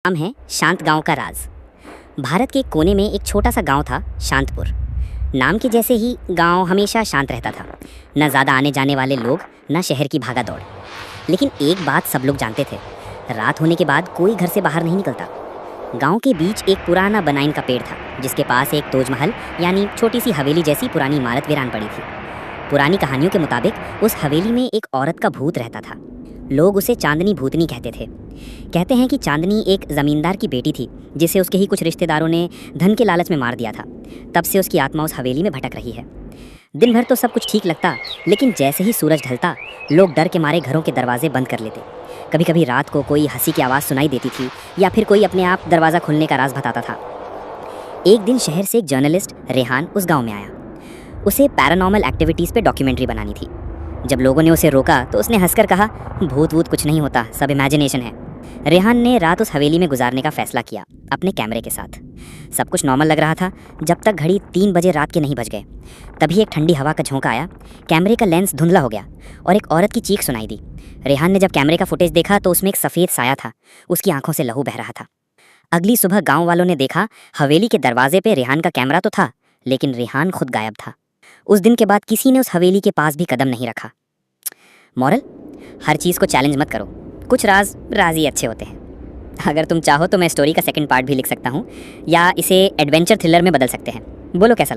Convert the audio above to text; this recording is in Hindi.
नाम है शांत गांव का राज। भारत के कोने में एक छोटा सा गांव था, शांतपुर। नाम के जैसे ही गांव हमेशा शांत रहता था। न ज़्यादा आने जाने वाले लोग, न शहर की भागा दौड़। लेकिन एक बात सब लोग जानते थे, रात होने के बाद कोई घर से बाहर नहीं निकलता। गांव के बीच एक पुराना बनाइन का पेड़ था, जिसके पास एक तोजमहल यानी छोटी सी हवेली जैसी पुरानी इमारत वीरान पड़ी थी। पुरानी कहानियों के मुताबिक उस हवेली में एक औरत का भूत रहता था। लोग उसे चांदनी भूतनी कहते थे। कहते हैं कि चांदनी एक ज़मींदार की बेटी थी, जिसे उसके ही कुछ रिश्तेदारों ने धन के लालच में मार दिया था। तब से उसकी आत्मा उस हवेली में भटक रही है। दिन भर तो सब कुछ ठीक लगता, लेकिन जैसे ही सूरज ढलता, लोग डर के मारे घरों के दरवाजे बंद कर लेते। कभी कभी रात को कोई हंसी की आवाज़ सुनाई देती थी, या फिर कोई अपने आप दरवाज़ा खोलने का राज बताता था। एक दिन शहर से एक जर्नलिस्ट रेहान उस गाँव में आया। उसे पैरानॉर्मल एक्टिविटीज़ पे डॉक्यूमेंट्री बनानी थी। जब लोगों ने उसे रोका तो उसने हंसकर कहा, भूत वूत कुछ नहीं होता, सब इमेजिनेशन है। रेहान ने रात उस हवेली में गुजारने का फैसला किया, अपने कैमरे के साथ। सब कुछ नॉर्मल लग रहा था, जब तक घड़ी 3 बजे रात के नहीं बज गए। तभी एक ठंडी हवा का झोंका आया, कैमरे का लेंस धुंधला हो गया और एक औरत की चीख सुनाई दी। रेहान ने जब कैमरे का फुटेज देखा तो उसमें एक सफ़ेद साया था, उसकी आंखों से लहू बह रहा था। अगली सुबह गाँव वालों ने देखा, हवेली के दरवाजे पर रेहान का कैमरा तो था, लेकिन रेहान खुद गायब था। उस दिन के बाद किसी ने उस हवेली के पास भी कदम नहीं रखा। मॉरल, हर चीज़ को चैलेंज मत करो, कुछ राज ही अच्छे होते हैं। अगर तुम चाहो तो मैं स्टोरी का सेकंड पार्ट भी लिख सकता हूँ, या इसे एडवेंचर थ्रिलर में बदल सकते हैं। बोलो कैसा